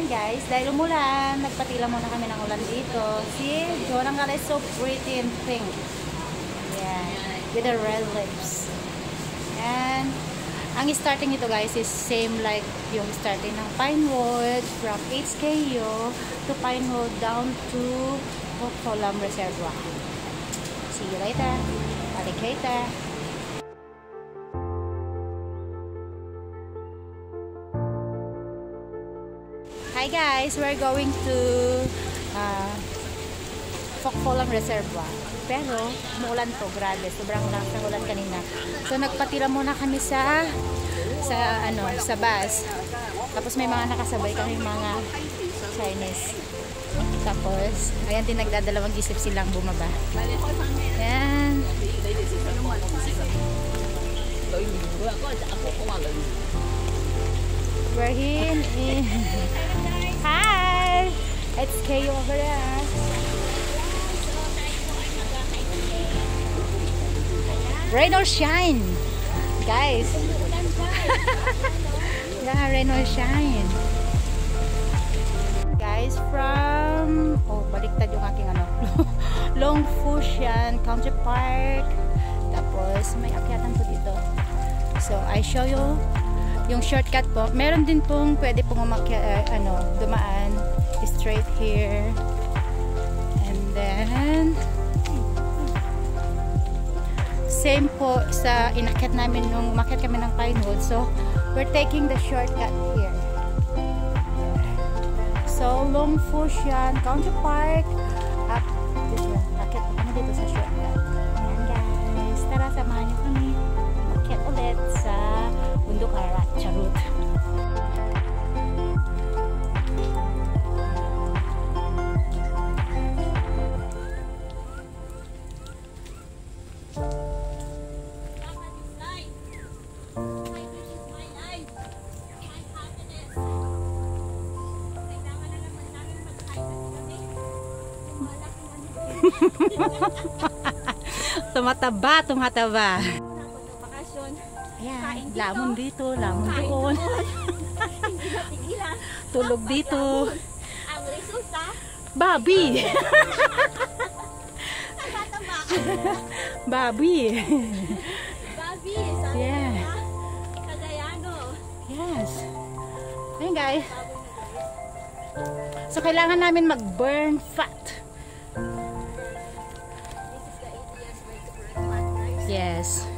Ayan guys, dahil umulan, nagpatila muna kami ng ulan dito. See, Jonangala is so pretty and pink. Ayan, with the red lips. And ang starting nito guys is same like yung starting ng Pinewood from HKU to Pinewood down to Fokfolam Reservoir. See you later. Alligator. Hi guys, we're going to Fokfolam Reservoir. Pero umuulan to, grabe, sobrang lakas ng ulan kanina. So nagpatira muna kami sa bus. Tapos may mga nakasabay kami mga Chinese. Tapos ayan din nagdadalawang isip silang bumaba. Ayan. We're in. Hi! It's Kay over there. Rain or shine, guys. Yeah, rain or shine. Guys, from baliktad yung aking Long Fujian Country Park. Tapos may akyatan po dito. So I show you yung shortcut po. Meron din pong pwede pong dumaan straight here. And then same po sa inakyat namin nung umakyat kami ng Pinewood. So, we're taking the shortcut here. So, Long Fujian Country Park. Up this one. Akyat kami dito sa shortcut. Ayan guys. Tara, samahan niyo kami. Umakyat ulit sa Bundok Arat. Charot. tumataba. Ayan, lamon dito, lamon doon. Tulog dito. Ang resulta, Babi. Babi. Babi, Yeah. Cagayano. Yes. Ayan guys. So kailangan namin mag-burn fat. Yes.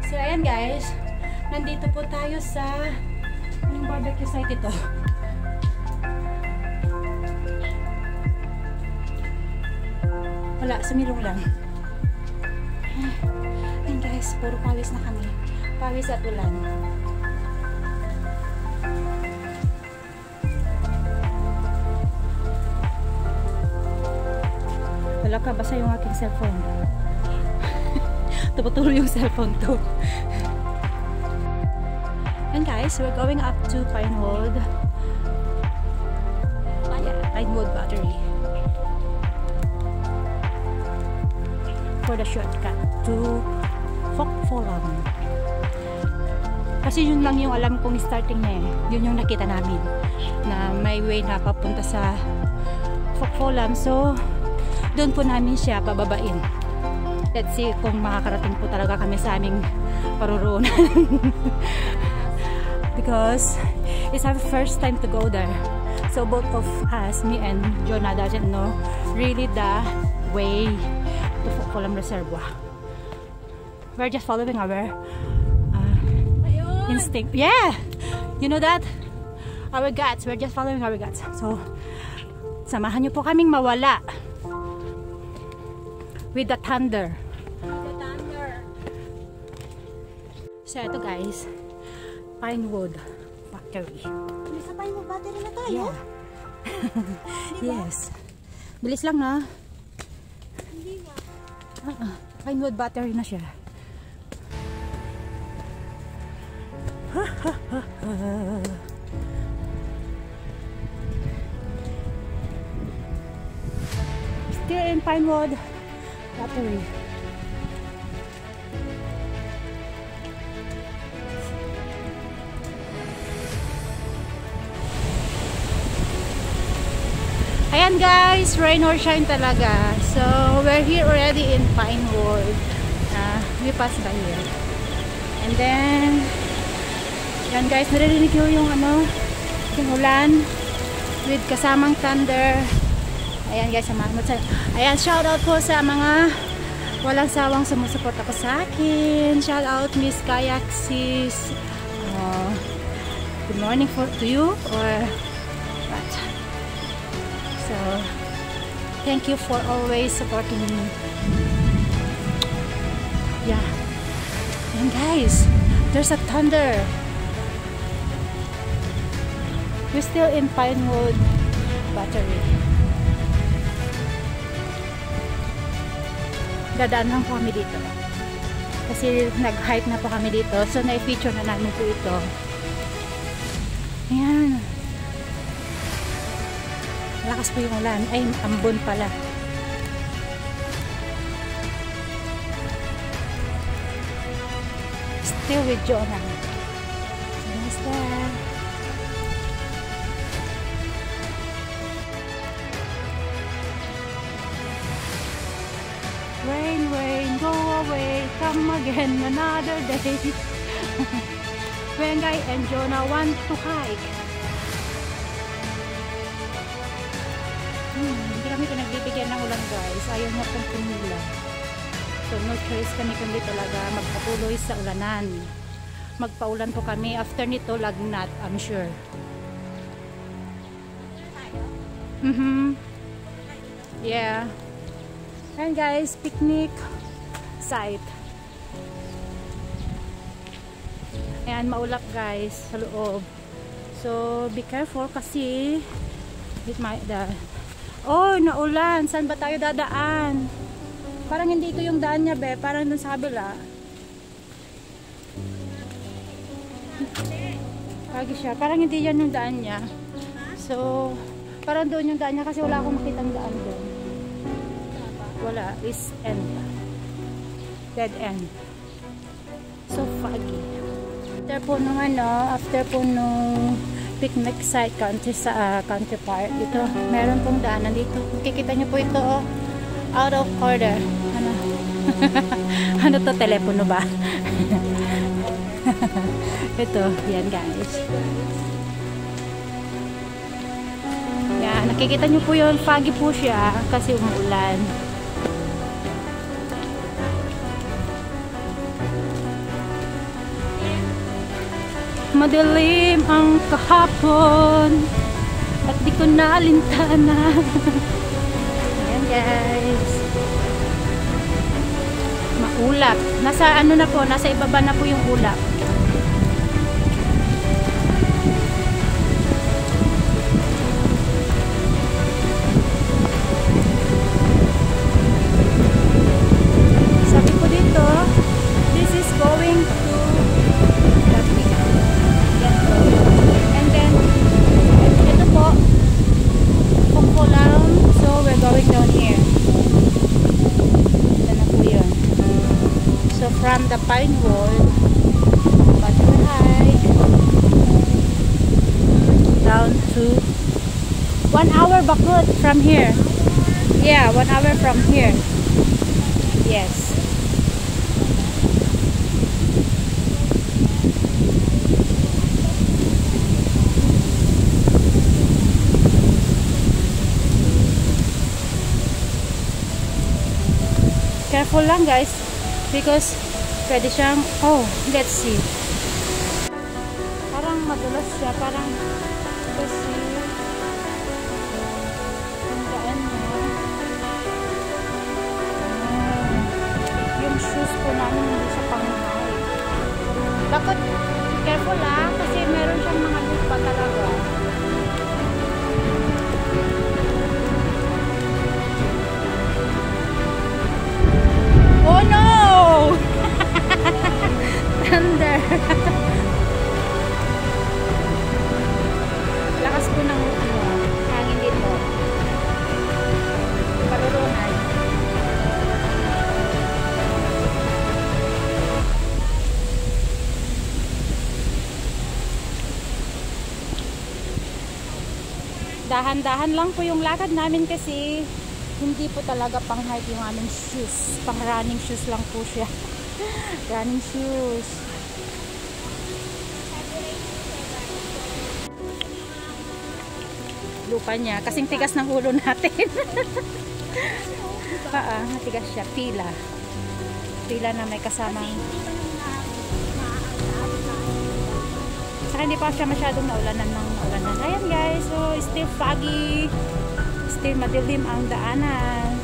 So ayan guys, nandito po tayo sa anong barbecue site ito? Wala, sumilong lang. Ayan guys, puro pawis na kami. Pawis at ulan. Wala ka, basta yung aking cellphone. Tumutuloy yung cellphone to. And guys, we're going up to Pinewood. Yeah, Pinewood Battery. For the shortcut to Fokfolam. Kasi yun lang yung alam kong starting na Yun yung nakita namin. Na may way na papunta sa Fokfolam. So, doon po namin siya pababain. Let's see kung makakarating po talaga kami sa aming paruroonan. Because it's our first time to go there. So both of us, me and Jonah, doesn't know really the way to Fokfolam Reservoir. We're just following our instinct. Yeah! You know that? Our guts. We're just following our guts. So, samahan niyo po kaming mawala with the thunder. So ito guys, Pinewood Battery. Sa Pinewood Battery na tayo? Yeah. Yes. Bilis lang na. Hindi nga. Pinewood Battery na siya. Still in Pinewood battery. Ayan guys, rain or shine talaga. So, we're here already in Pinewood. We passed by here. And then, yan guys, naririnig nyo yung ano, yung ulan with kasamang thunder. Ayan guys, ayan, shout out po sa mga walang sawang sumusuporta ko sa akin. Shout out Miss Kayak Sis. Good morning to you or what? So, thank you for always supporting me. Yeah. And guys, there's a thunder. We're still in Pinewood Battery. Dadaan lang po kami dito. Kasi nag-hike na po kami dito. So, na-feature na namin po ito. Ayan. Lakas po yung ulan. Ay, ambon pala. Still with Jonah. Basta. Rain, rain, go away. Come again another day. Wengay and Jonah want to hike. Hindi kami pinagbibigyan ng ulan guys. Ayaw na pong pumila. So no choice kami kundi talaga magpatuloy sa ulanan. Magpaulan po kami. After nito, lagnat, I'm sure. Yeah. And guys, picnic site. Ayan, maulap guys sa loob. So be careful kasi oh, naulan. Saan ba tayo dadaan? Parang hindi ito yung daan niya, be. Parang dun sa kabila. Lagi siya. Parang hindi yan yung daan niya. So, parang doon yung daan niya kasi wala akong makitang daan doon. Wala. Is end. Dead end. So foggy. After po nung picnic site country sa country park dito, meron pong daanan dito. Makikita niyo po ito, oh, out of order. Ano? Ano to, telepono ba? Ito, yan guys. Yan, nakikita niyo po yun, foggy po siya kasi umuulan. Madilim ang kahapon at di ko nalintana. Ayan guys, maulap. Nasa ano na po, nasa ibaba na po yung ulap. Sabi ko dito, this is going to going down here. Ito na po yun. So from the Pinewood Battery hike down to 1 hour bakut from here. Yeah, 1 hour from here. Yes. Careful lang guys because pwede siyang, oh, let's see, parang madulas siya, parang kasi yung daan niya, yung shoes po namin hindi sa panghay. Dapat careful lang kasi meron siyang mga lupa talaga. Oh no! Thunder! dahan-dahan lang po yung lakad namin kasi hindi po talaga pang hike yung aming shoes. Pang running shoes lang po siya. Running shoes. Lupa niya. Kasing tigas ng ulo natin. Matigas siya. Pila. Pila na may kasamang. Saka hindi pa siya masyadong naulanan. Ayan guys. So, still foggy. Still madilim ang daanan.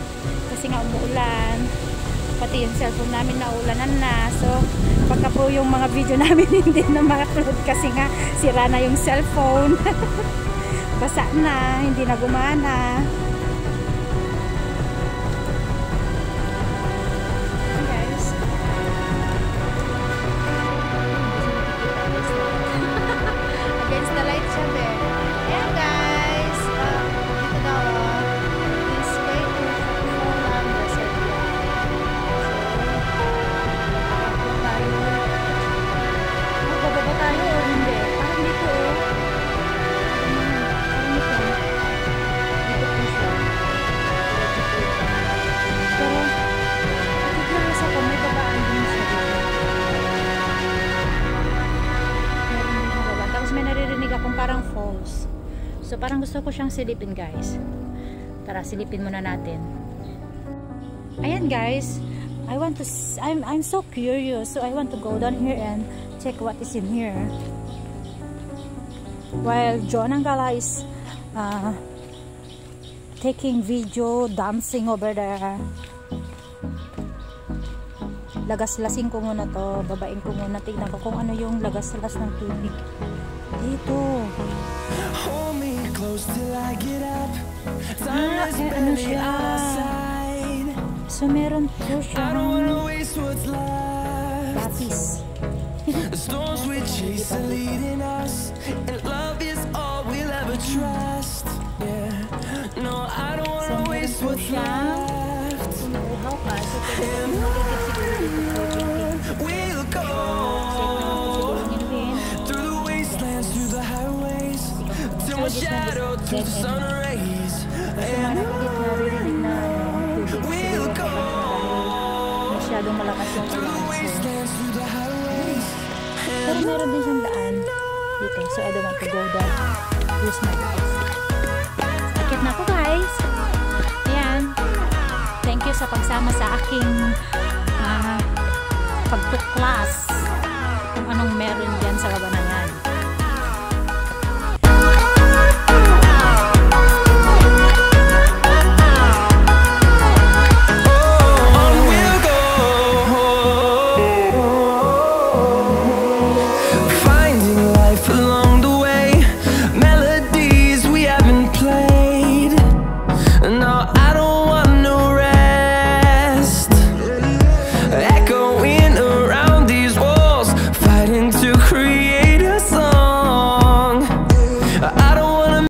Kasi nga umuulan. Pati yung cellphone namin naulanan na. So, pagka po yung mga video namin hindi na ma-upload kasi nga sira na yung cellphone. Basa na, hindi na gumana. Guys. Against the light siya, be. Ayan, guys. Dito daw, this way to Poland, Serbia. So, tayo. Magbababa tayo o hindi? Parang dito, parang falls. So parang gusto ko siyang silipin, guys. Tara, silipin muna natin. Ayan, guys. I'm so curious. So I want to go down here and check what is in here. While John Anggala is taking video, dancing over there. Lagas-lasing ko muna to. Babain ko muna. Tignan ko kung ano yung lagas-las ng tubig. Dito. Hold me close till I get up. Ano siya? So meron po siya. Lapis. The storms we chase are leading us, and love is all we'll ever trust. Yeah. No, I don't wanna waste what's left. We'll go through the wastelands, through the highways, till my shadow through the sun rays. And we'll go masyadong malakas yung through the wastelands, through the highways. Pero meron din siyang daan dito. So I don't want to go there. Lose my eyes. Akit na ako, guys. Ayan. Thank you sa pagsama sa aking pagtuklas kung anong meron dyan sa labanan.